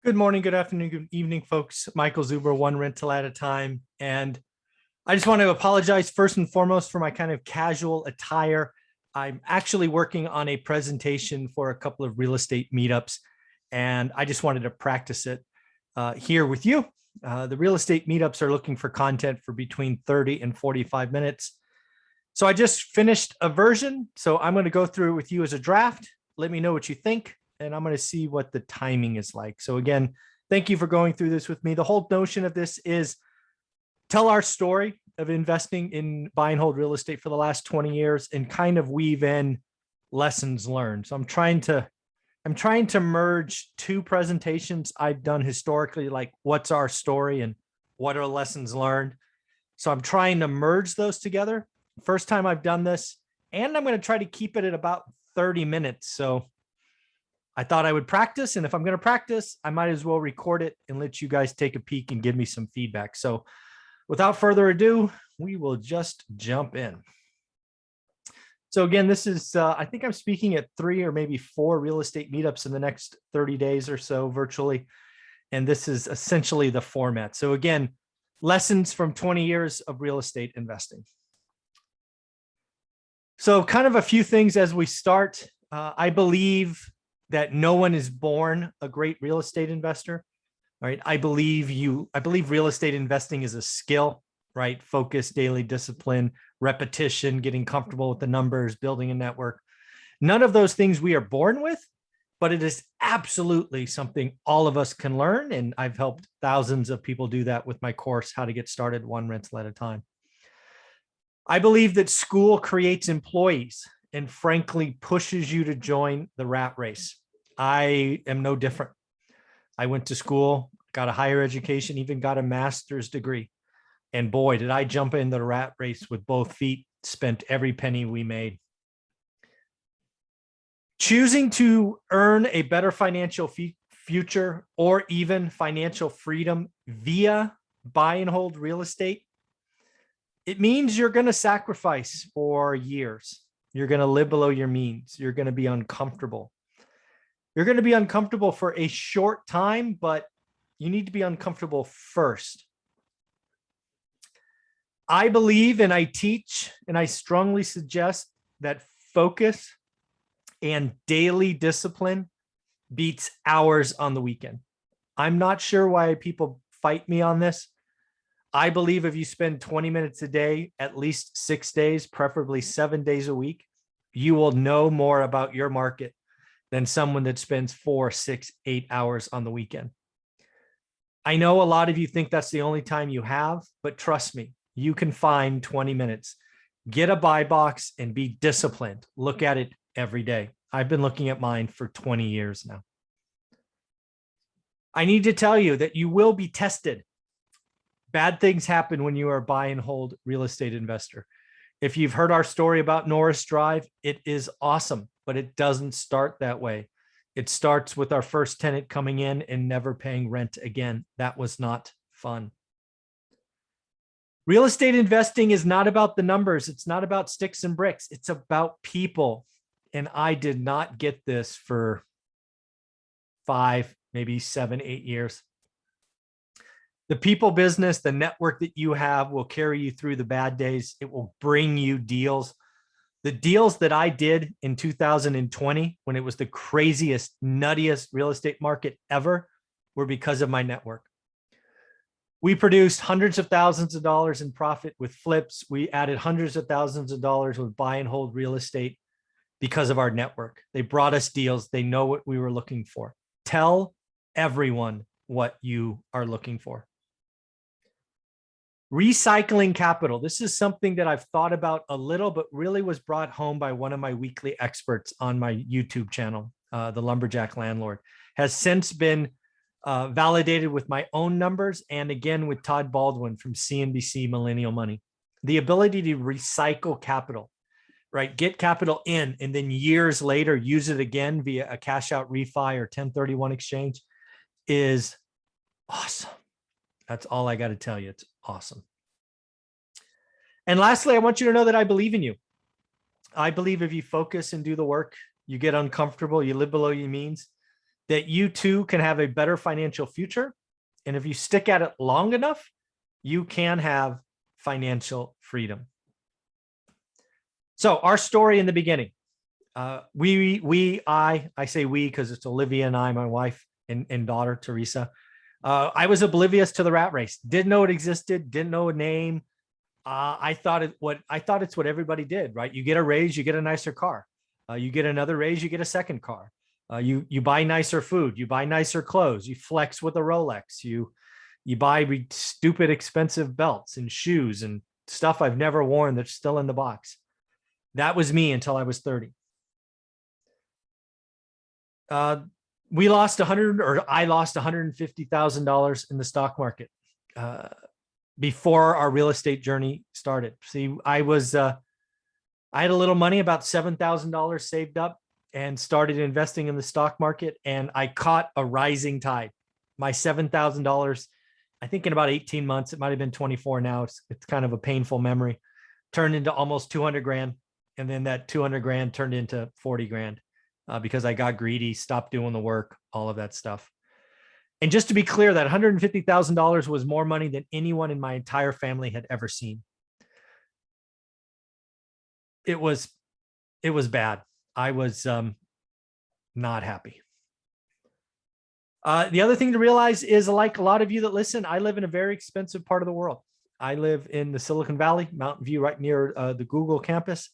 Good morning, good afternoon, good evening, folks. Michael Zuber, one rental at a time. And I just want to apologize first and foremost for my kind of casual attire. I'm actually working on a presentation for a couple of real estate meetups, and I just wanted to practice it here with you. The real estate meetups are looking for content for between 30 and 45 minutes. So I just finished a version. So I'm going to go through it with you as a draft. Let me know what you think, and I'm going to see what the timing is like. So again, thank you for going through this with me. The whole notion of this is tell our story of investing in buy and hold real estate for the last 20 years and kind of weave in lessons learned. So I'm trying to merge two presentations I've done historically, like what's our story and what are lessons learned. So I'm trying to merge those together. First time I've done this, and I'm going to try to keep it at about 30 minutes. So I thought I would practice, and if I'm going to practice, I might as well record it and let you guys take a peek and give me some feedback. So without further ado, we will just jump in. So again, this is, I think I'm speaking at 3 or maybe 4 real estate meetups in the next 30 days or so virtually. And this is essentially the format. So again, lessons from 20 years of real estate investing. So kind of a few things as we start. I believe that no one is born a great real estate investor, right? I believe real estate investing is a skill, right? Focus, daily discipline, repetition, getting comfortable with the numbers, building a network. None of those things we are born with, but it is absolutely something all of us can learn. And I've helped thousands of people do that with my course, How to Get Started One Rental at a Time. I believe that school creates employees and frankly pushes you to join the rat race. I am no different. I went to school, got a higher education, even got a master's degree. And boy, did I jump into the rat race with both feet, spent every penny we made. Choosing to earn a better financial future or even financial freedom via buy and hold real estate, it means you're going to sacrifice for years. You're going to live below your means. You're going to be uncomfortable. You're going to be uncomfortable for a short time, but you need to be uncomfortable first. I believe and I teach and I strongly suggest that focus and daily discipline beats hours on the weekend. I'm not sure why people fight me on this. I believe if you spend 20 minutes a day, at least 6 days, preferably 7 days a week, you will know more about your market than someone that spends 4, 6, 8 hours on the weekend. I know a lot of you think that's the only time you have, but trust me, you can find 20 minutes. Get a buy box and be disciplined. Look at it every day. I've been looking at mine for 20 years now. I need to tell you that you will be tested. Bad things happen when you are a buy and hold real estate investor. If you've heard our story about Norris Drive, it is awesome, but it doesn't start that way. It starts with our first tenant coming in and never paying rent again. That was not fun. Real estate investing is not about the numbers. It's not about sticks and bricks. It's about people. And I did not get this for 5, maybe 7, 8 years. The people business, the network that you have will carry you through the bad days. It will bring you deals. The deals that I did in 2020, when it was the craziest, nuttiest real estate market ever, were because of my network. We produced hundreds of thousands of dollars in profit with flips. We added hundreds of thousands of dollars with buy and hold real estate because of our network. They brought us deals. They know what we were looking for. Tell everyone what you are looking for. Recycling capital. This is something that I've thought about a little, but really was brought home by one of my weekly experts on my YouTube channel, the Lumberjack Landlord. Has since been validated with my own numbers and again with Todd Baldwin from CNBC Millennial Money. The ability to recycle capital, right? Get capital in and then years later use it again via a cash out refi or 1031 exchange is awesome. That's all I got to tell you. It's awesome. And lastly, I want you to know that I believe in you. I believe if you focus and do the work, you get uncomfortable, you live below your means, that you too can have a better financial future. And if you stick at it long enough, you can have financial freedom. So our story in the beginning, I say we because it's Olivia and I, my wife and daughter, Teresa. I was oblivious to the rat race. Didn't know it existed. Didn't know a name. I thought it's what everybody did, right? You get a raise, you get a nicer car. You get another raise, you get a second car. You buy nicer food, you buy nicer clothes, you flex with a Rolex, you buy stupid expensive belts and shoes and stuff I've never worn that's still in the box. That was me until I was 30. I lost $150,000 in the stock market before our real estate journey started. See, I had a little money, about $7,000 saved up, and started investing in the stock market, and I caught a rising tide. My $7,000, I think in about 18 months, it might've been 24 now. It's kind of a painful memory, turned into almost 200 grand. And then that 200 grand turned into 40 grand because I got greedy, stopped doing the work, all of that stuff. And just to be clear, that $150,000 was more money than anyone in my entire family had ever seen. It was bad. I was not happy. The other thing to realize is, like a lot of you that listen, I live in a very expensive part of the world. I live in the Silicon Valley, Mountain View, right near the Google campus.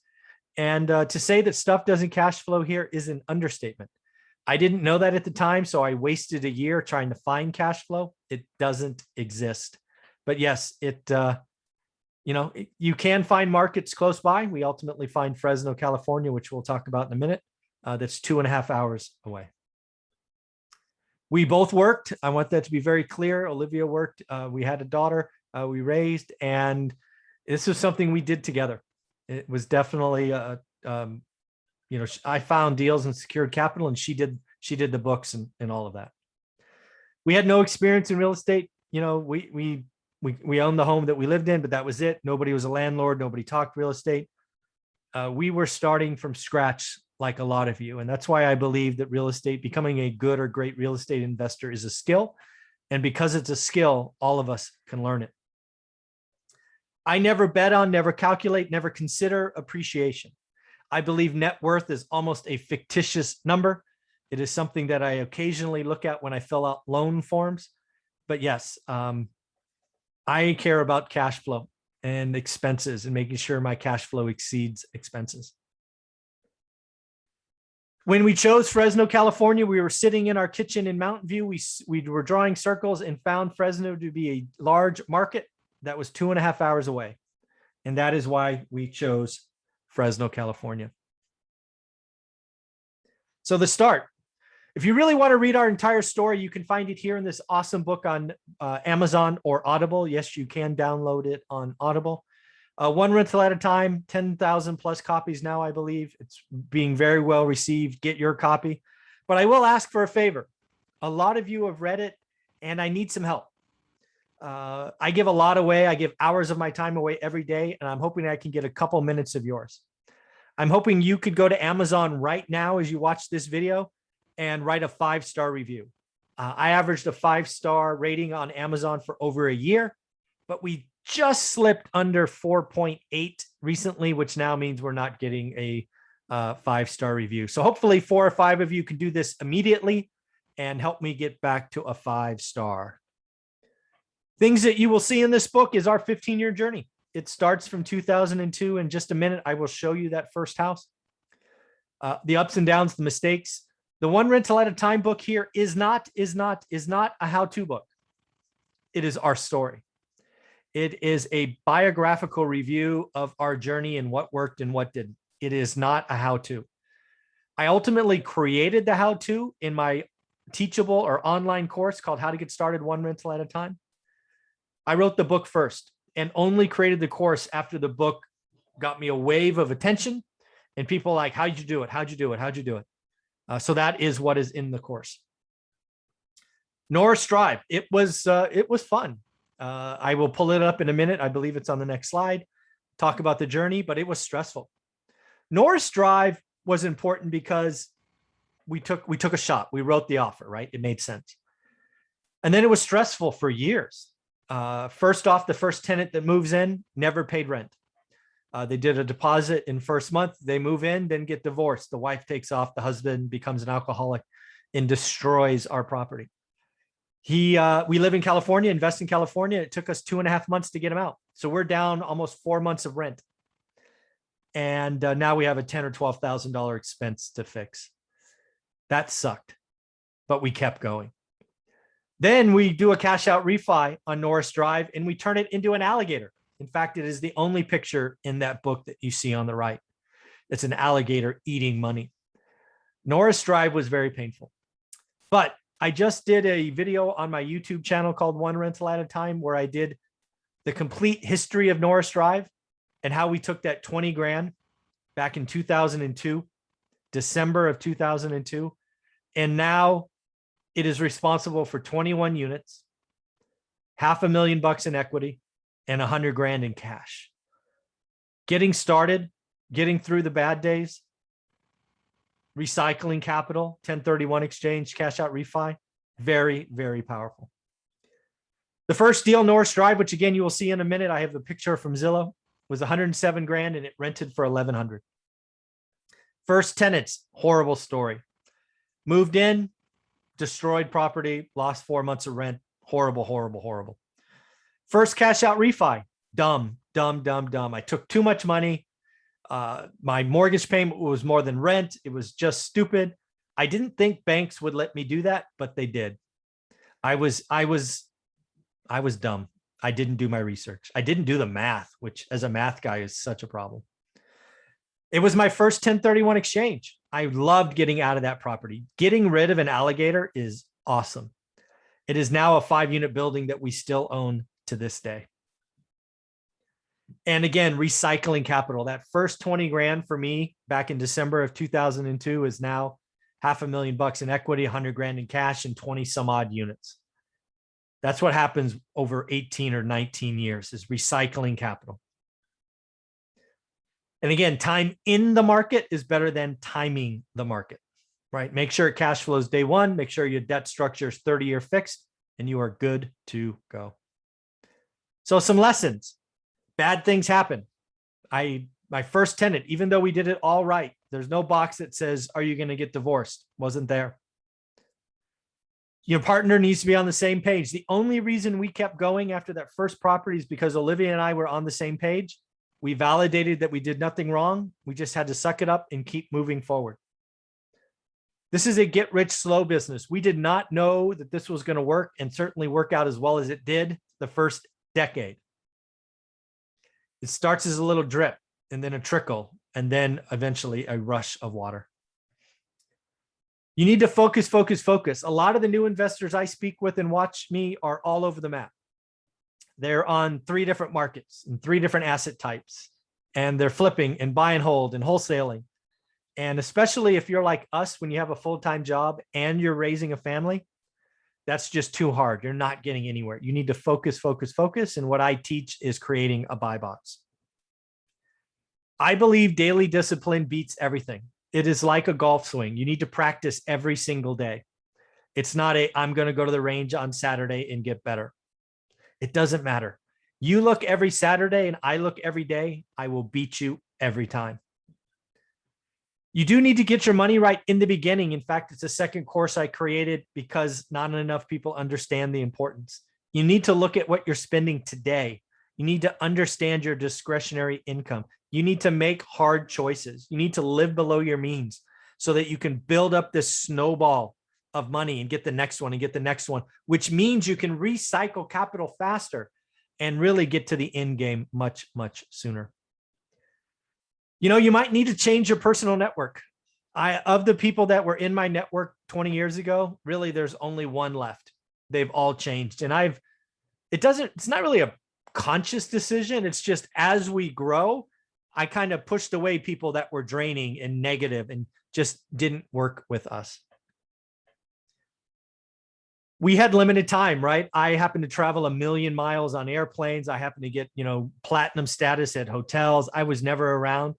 And to say that stuff doesn't cash flow here is an understatement. I didn't know that at the time, so I wasted a year trying to find cash flow. It doesn't exist. But yes, you can find markets close by. We ultimately find Fresno, California, which we'll talk about in a minute. That's 2.5 hours away. We both worked. I want that to be very clear. Olivia worked. We had a daughter we raised, and this was something we did together. It was definitely, I found deals and secured capital, and she did the books and all of that. We had no experience in real estate. We owned the home that we lived in, but that was it. Nobody was a landlord. Nobody talked real estate. We were starting from scratch, like a lot of you. And that's why I believe that real estate, becoming a good or great real estate investor, is a skill. And because it's a skill, all of us can learn it. I never bet on, never calculate, never consider appreciation. I believe net worth is almost a fictitious number. It is something that I occasionally look at when I fill out loan forms. But yes, I care about cash flow and expenses and making sure my cash flow exceeds expenses. When we chose Fresno, California, we were sitting in our kitchen in Mountain View. We were drawing circles and found Fresno to be a large market that was 2.5 hours away. And that is why we chose Fresno, California. So the start. If you really want to read our entire story, you can find it here in this awesome book on Amazon or Audible. Yes, you can download it on Audible. One rental at a time, 10,000 plus copies now, I believe. It's being very well received. Get your copy. But I will ask for a favor. A lot of you have read it, and I need some help. I give a lot away. I give hours of my time away every day, and I'm hoping I can get a couple minutes of yours. I'm hoping you could go to Amazon right now as you watch this video and write a 5-star review. I averaged a 5-star rating on Amazon for over a year, but we just slipped under 4.8 recently, which now means we're not getting a 5-star review. So hopefully 4 or 5 of you can do this immediately and help me get back to a 5-star. Things that you will see in this book is our 15-year journey. It starts from 2002. In just a minute, I will show you that first house. The ups and downs, the mistakes. The One Rental at a Time book here is not a how-to book. It is our story. It is a biographical review of our journey and what worked and what didn't. It is not a how-to. I ultimately created the how-to in my teachable or online course called How to Get Started One Rental at a Time. I wrote the book first and only created the course after the book got me a wave of attention and people like, how'd you do it? How'd you do it? How'd you do it? So that is what is in the course. Nor strive. It was fun. I will pull it up in a minute. I believe it's on the next slide. Talk about the journey, but it was stressful. Nor strive was important because we took a shot. We wrote the offer, right? It made sense. And then it was stressful for years. First off, the first tenant that moves in never paid rent. They did a deposit in first month. They move in, then get divorced. The wife takes off. The husband becomes an alcoholic and destroys our property. We live in California, invest in California. It took us 2.5 months to get him out. So we're down almost 4 months of rent. And now we have a $10,000 or $12,000 expense to fix. That sucked, but we kept going. Then we do a cash out refi on Norris Drive and we turn it into an alligator. In fact, it is the only picture in that book that you see on the right. It's an alligator eating money. Norris Drive was very painful, but I just did a video on my YouTube channel called One Rental at a Time, where I did the complete history of Norris Drive and how we took that 20 grand back in 2002, December of 2002. And now it is responsible for 21 units, $500,000 in equity, and 100 grand in cash. Getting started, getting through the bad days, recycling capital, 1031 exchange, cash out refi, very, very powerful. The first deal, Norris Drive, which again, you will see in a minute, I have the picture from Zillow, was 107 grand and it rented for 1,100. First tenants, horrible story. Moved in, destroyed property, lost 4 months of rent. Horrible, horrible, horrible. First cash out refi, dumb. I took too much money. My mortgage payment was more than rent. It was just stupid. I didn't think banks would let me do that, but they did. I was dumb. I didn't do my research. I didn't do the math, which as a math guy is such a problem. It was my first 1031 exchange. I loved getting out of that property. Getting rid of an alligator is awesome. It is now a 5-unit building that we still own to this day. And again, recycling capital. That first 20 grand for me back in December of 2002 is now $500,000 in equity, 100 grand in cash, and 20 some odd units. That's what happens over 18 or 19 years, is recycling capital. And again, time in the market is better than timing the market, right? Make sure it cash flows day one, make sure your debt structure is 30-year fixed, and you are good to go. So some lessons. Bad things happen. My first tenant, even though we did it all right, there's no box that says, are you going to get divorced? Wasn't there. Your partner needs to be on the same page. The only reason we kept going after that first property is because Olivia and I were on the same page. We validated that we did nothing wrong. We just had to suck it up and keep moving forward. This is a get rich slow business. We did not know that this was going to work, and certainly work out as well as it did the first decade. It starts as a little drip and then a trickle and then eventually a rush of water. You need to focus, focus, focus. A lot of the new investors I speak with and watch me are all over the map. They're on 3 different markets and 3 different asset types, and they're flipping and buy and hold and wholesaling. And especially if you're like us, when you have a full-time job and you're raising a family, that's just too hard. You're not getting anywhere. You need to focus, focus, focus. And what I teach is creating a buy box. I believe daily discipline beats everything. It is like a golf swing. You need to practice every single day. It's not I'm going to go to the range on Saturday and get better. It doesn't matter. You look every Saturday and I look every day, I will beat you every time. You do need to get your money right in the beginning. In fact, it's a second course I created because not enough people understand the importance. You need to look at what you're spending today. You need to understand your discretionary income. You need to make hard choices. You need to live below your means so that you can build up this snowball of money and get the next one and get the next one, which means you can recycle capital faster and really get to the end game much, much sooner. You know, you might need to change your personal network. Of the people that were in my network 20 years ago, really, there's only one left. They've all changed. And it's not really a conscious decision. It's just as we grow, I kind of pushed away people that were draining and negative and just didn't work with us. We had limited time, right? I happened to travel 1 million miles on airplanes. I happened to get, platinum status at hotels. I was never around.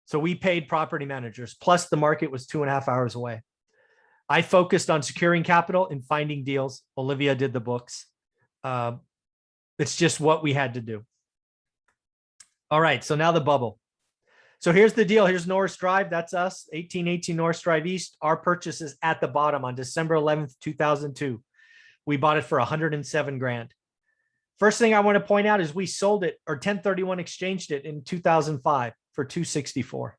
So we paid property managers, plus the market was 2.5 hours away. I focused on securing capital and finding deals. Olivia did the books. It's just what we had to do. All right, so now the bubble. So here's the deal. Here's Norris Drive. That's us, 1818 Norris Drive East. Our purchase is at the bottom on December 11th, 2002. We bought it for 107 grand. First thing I want to point out is we sold it, or 1031 exchanged it in 2005 for 264.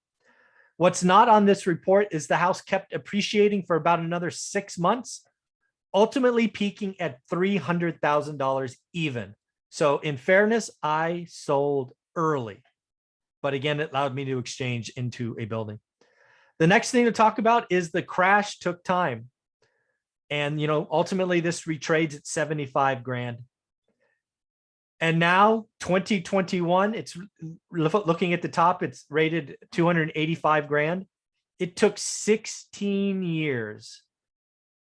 What's not on this report is the house kept appreciating for about another 6 months, ultimately peaking at $300,000 even. So in fairness, I sold early, but again, it allowed me to exchange into a building. The next thing to talk about is the crash took time. And, ultimately this retrades at 75 grand. And now 2021, it's looking at the top, it's rated 285 grand. It took 16 years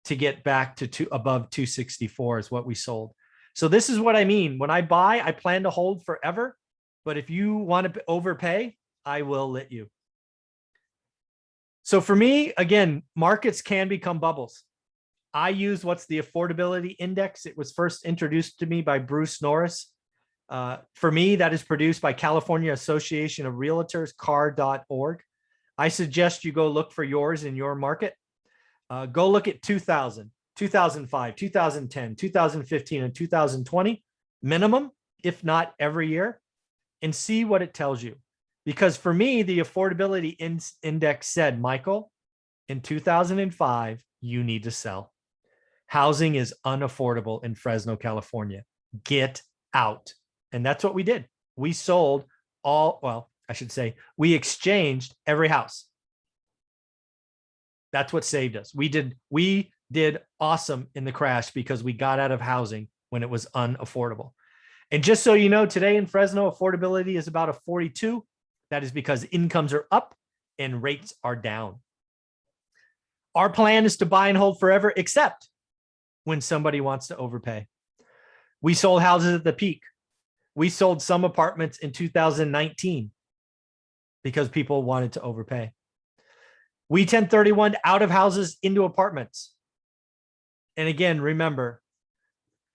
to get back to above 264 is what we sold. So this is what I mean. When I buy, I plan to hold forever. But if you want to overpay, I will let you. So for me, again, markets can become bubbles. I use what's the affordability index. It was first introduced to me by Bruce Norris. For me, that is produced by California Association of Realtors, car.org. I suggest you go look for yours in your market. Go look at 2000, 2005, 2010, 2015, and 2020 minimum, if not every year, and see what it tells you. Because for me, the affordability index said, Michael, in 2005, you need to sell. Housing is unaffordable in Fresno, California. Get out. And that's what we did. We sold we exchanged every house. That's what saved us. We did awesome in the crash because we got out of housing when it was unaffordable. And just so you know, today in Fresno, affordability is about a 42. That is because incomes are up and rates are down. Our plan is to buy and hold forever, except when somebody wants to overpay. We sold houses at the peak. We sold some apartments in 2019 because people wanted to overpay. We 1031 out of houses into apartments. And again, remember,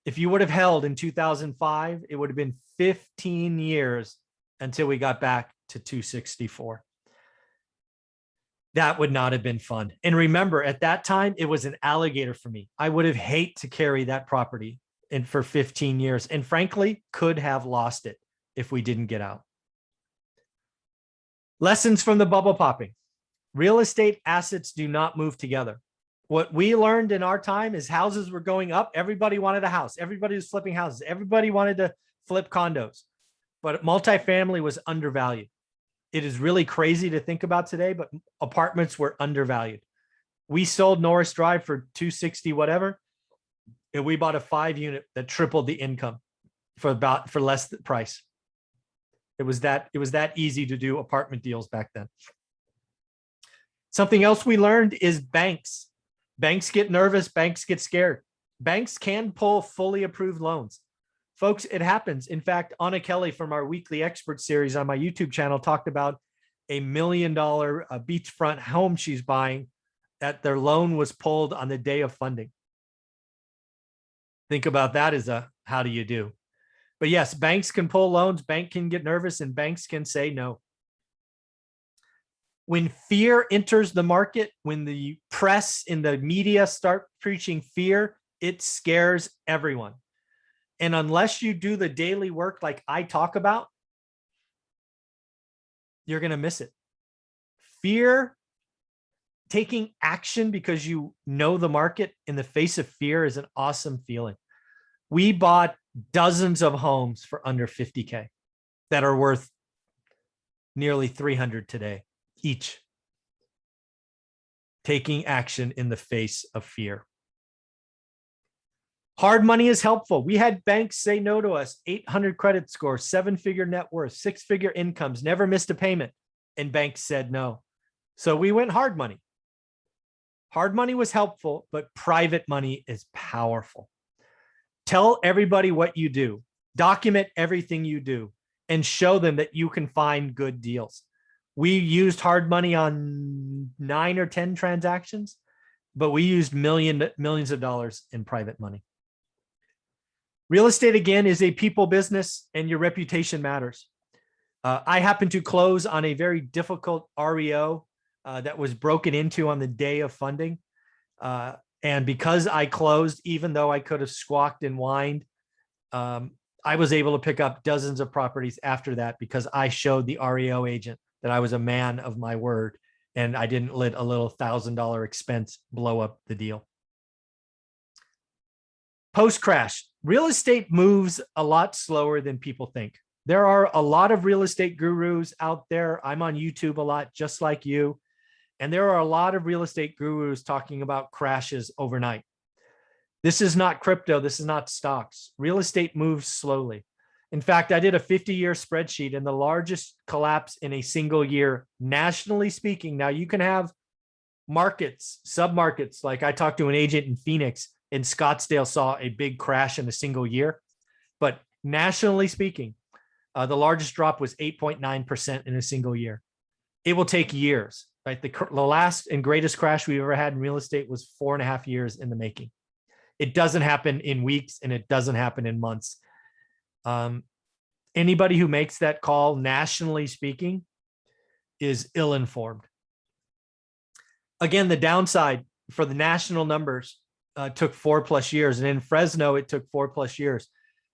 if you would have held in 2005, it would have been 15 years until we got back to 264. That would not have been fun. And remember, at that time, it was an alligator for me. I would have hated to carry that property for 15 years, and frankly, could have lost it if we didn't get out. Lessons from the bubble popping. Real estate assets do not move together. What we learned in our time is houses were going up. Everybody wanted a house. Everybody was flipping houses. Everybody wanted to flip condos, but multifamily was undervalued. It is really crazy to think about today, but apartments were undervalued. We sold Norris Drive for 260 whatever, and we bought a 5-unit that tripled the income for less price. It was that easy to do apartment deals back then. Something else we learned is banks. Banks get nervous. Banks get scared. Banks can pull fully approved loans. Folks, it happens. In fact, Anna Kelly from our weekly expert series on my YouTube channel talked about $1 million beachfront home she's buying that their loan was pulled on the day of funding. Think about that as how do you do? But yes, banks can pull loans, banks can get nervous, and banks can say no. When fear enters the market, when the press and the media start preaching fear, it scares everyone. And unless you do the daily work like I talk about, you're going to miss it. Fear, taking action because you know the market in the face of fear is an awesome feeling. We bought dozens of homes for under 50K that are worth nearly 300 today each. Taking action in the face of fear. Hard money is helpful. We had banks say no to us, 800 credit score, 7-figure net worth, 6-figure incomes, never missed a payment. And banks said no. So we went hard money. Hard money was helpful, but private money is powerful. Tell everybody what you do. Document everything you do and show them that you can find good deals. We used hard money on 9 or 10 transactions. but we used millions of dollars in private money. Real estate, again, is a people business, and your reputation matters. I happened to close on a very difficult REO that was broken into on the day of funding. And because I closed, even though I could have squawked and whined, I was able to pick up dozens of properties after that because I showed the REO agent that I was a man of my word and I didn't let a little $1,000 expense blow up the deal. Post-crash, real estate moves a lot slower than people think. There are a lot of real estate gurus out there. I'm on YouTube a lot, just like you. And there are a lot of real estate gurus talking about crashes overnight. This is not crypto. This is not stocks. Real estate moves slowly. In fact, I did a 50-year spreadsheet, and the largest collapse in a single year, nationally speaking. Now, you can have markets, submarkets. Like I talked to an agent in Phoenix, and Scottsdale saw a big crash in a single year. But nationally speaking, the largest drop was 8.9% in a single year. It will take years, right? The last and greatest crash we've ever had in real estate was 4.5 years in the making. It doesn't happen in weeks, and it doesn't happen in months. Anybody who makes that call, nationally speaking, is ill-informed. Again, the downside for the national numbers took 4+ years. And in Fresno, it took 4+ years.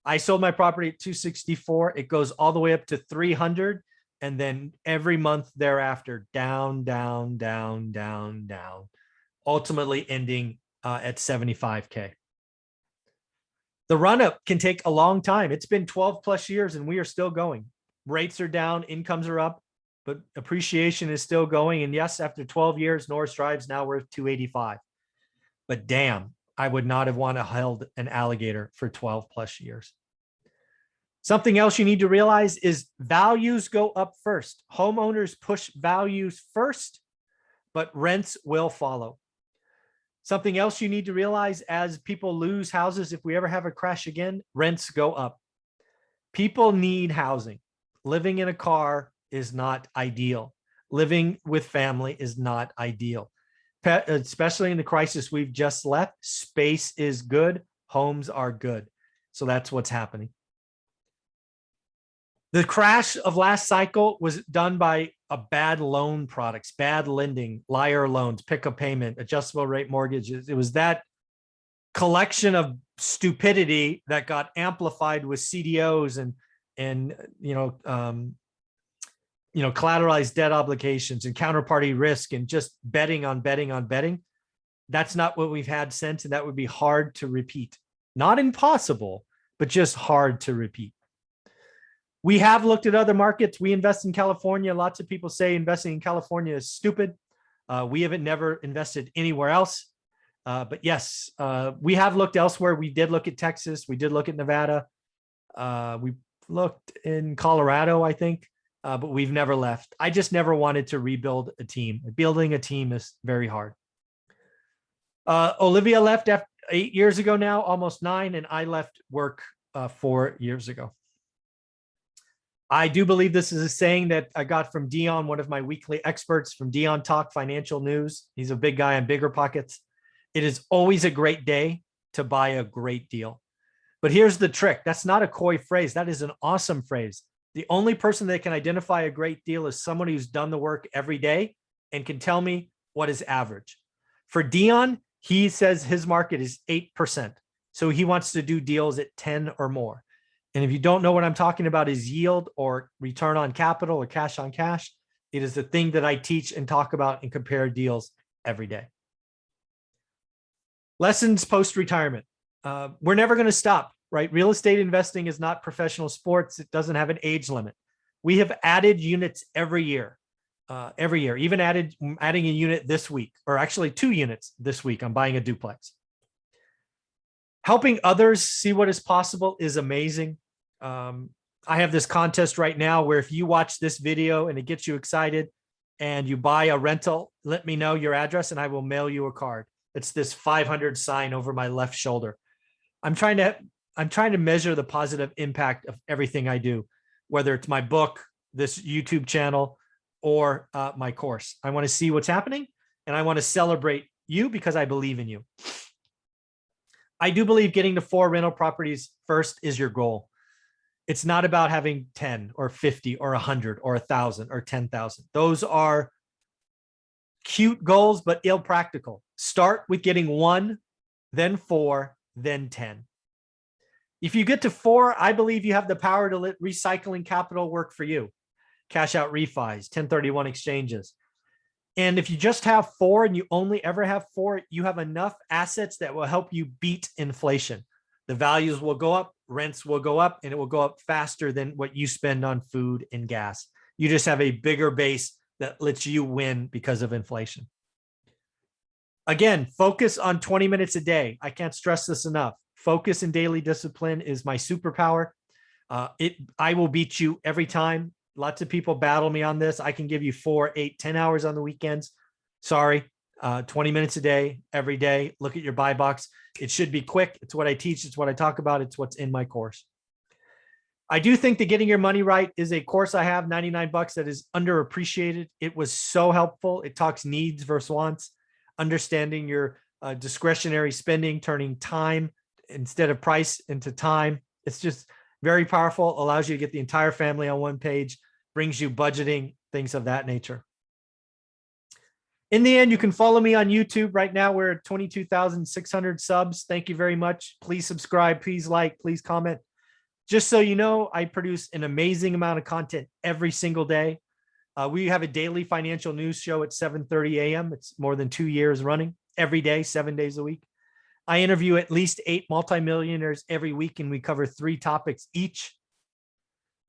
I sold my property at 264. It goes all the way up to 300. And then every month thereafter, down, down, down, down, down, ultimately ending at 75K. The run-up can take a long time. It's been 12+ years and we are still going. Rates are down, incomes are up, but appreciation is still going. And yes, after 12 years, Norris Drive's now worth 285. But damn, I would not have wanted to held an alligator for 12+ years. Something else you need to realize is values go up first. Homeowners push values first, but rents will follow. Something else you need to realize, as people lose houses, if we ever have a crash again, rents go up. People need housing. Living in a car is not ideal. Living with family is not ideal. Especially in the crisis we've just left, space is good, homes are good. So that's what's happening. The crash of last cycle was done by a bad loan products, bad lending, liar loans, pick a payment, adjustable rate mortgages. It was that collection of stupidity that got amplified with CDOs and collateralized debt obligations and counterparty risk and just betting on betting on betting. That's not what we've had since, and that would be hard to repeat. Not impossible, but just hard to repeat. We have looked at other markets. We invest in California. Lots of people say investing in California is stupid. We haven't never invested anywhere else. But yes, we have looked elsewhere. We did look at Texas. We did look at Nevada. We looked in Colorado, I think, but we've never left. I just never wanted to rebuild a team. Building a team is very hard. Olivia left after 8 years ago now, almost 9, and I left work 4 years ago. I do believe this is a saying that I got from Dion, one of my weekly experts from Dion Talk Financial News. He's a big guy on Bigger Pockets. It is always a great day to buy a great deal. But here's the trick. That's not a coy phrase. That is an awesome phrase. The only person that can identify a great deal is someone who's done the work every day and can tell me what is average. For Dion, he says his market is 8%. So he wants to do deals at 10 or more. And if you don't know what I'm talking about is yield or return on capital or cash on cash, it is the thing that I teach and talk about and compare deals every day. Lessons post-retirement. We're never going to stop, right? Real estate investing is not professional sports. It doesn't have an age limit. We have added units every year, even adding a unit this week, or actually 2 units this week. I'm buying a duplex. Helping others see what is possible is amazing. I have this contest right now where if you watch this video and it gets you excited and you buy a rental, let me know your address and I will mail you a card. It's this 500 sign over my left shoulder. I'm trying to measure the positive impact of everything I do, whether it's my book, this YouTube channel, or my course. I want to see what's happening and I want to celebrate you because I believe in you. I do believe getting to 4 rental properties first is your goal. It's not about having 10 or 50 or 100 or 1,000 or 10,000. Those are cute goals, but ill practical. Start with getting 1, then 4, then 10. If you get to 4, I believe you have the power to let recycling capital work for you. Cash out refis, 1031 exchanges. And if you just have 4 and you only ever have 4, you have enough assets that will help you beat inflation. The values will go up, rents will go up, and it will go up faster than what you spend on food and gas. You just have a bigger base that lets you win because of inflation. Again, focus on 20 minutes a day. I can't stress this enough. Focus and daily discipline is my superpower. I will beat you every time. Lots of people battle me on this. I can give you 4, 8, 10 hours on the weekends. Sorry, 20 minutes a day, every day. Look at your buy box. It should be quick. It's what I teach. It's what I talk about. It's what's in my course. I do think that Getting Your Money Right is a course I have, $99, that is underappreciated. It was so helpful. It talks needs versus wants, understanding your discretionary spending, turning time instead of price into time. It's just very powerful, allows you to get the entire family on one page, brings you budgeting, things of that nature. In the end, you can follow me on YouTube. Right now, we're at 22,600 subs. Thank you very much. Please subscribe, please like, please comment. Just so you know, I produce an amazing amount of content every single day. We have a daily financial news show at 7:30 a.m. It's more than 2 years running, every day, 7 days a week. I interview at least 8 multimillionaires every week, and we cover 3 topics each.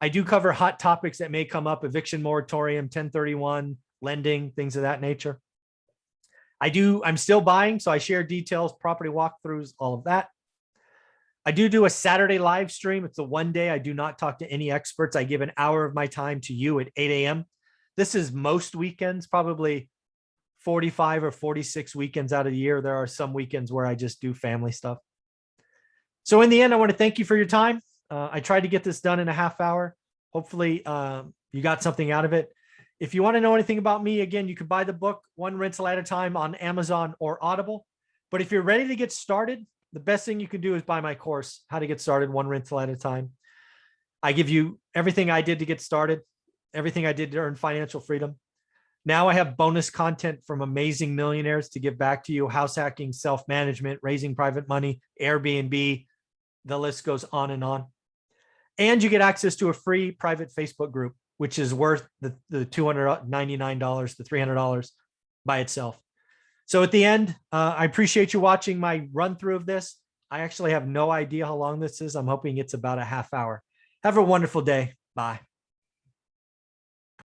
I do cover hot topics that may come up: eviction moratorium, 1031, lending, things of that nature. I'm still buying, so I share details, property walkthroughs, all of that. I do a Saturday live stream. It's a 1 day. I do not talk to any experts. I give an hour of my time to you at 8 a.m. This is most weekends, probably 45 or 46 weekends out of the year. There are some weekends where I just do family stuff. So in the end, I want to thank you for your time. I tried to get this done in a half hour. Hopefully you got something out of it. If you want to know anything about me, again, you can buy the book One Rental at a Time on Amazon or Audible. But if you're ready to get started, the best thing you can do is buy my course, How to Get Started One Rental at a Time. I give you everything I did to get started, everything I did to earn financial freedom. Now I have bonus content from amazing millionaires to give back to you: house hacking, self-management, raising private money, Airbnb, the list goes on and on. And you get access to a free private Facebook group, which is worth the $299, the $300 by itself. So at the end, I appreciate you watching my run through of this. I actually have no idea how long this is. I'm hoping it's about a half hour. Have a wonderful day. Bye.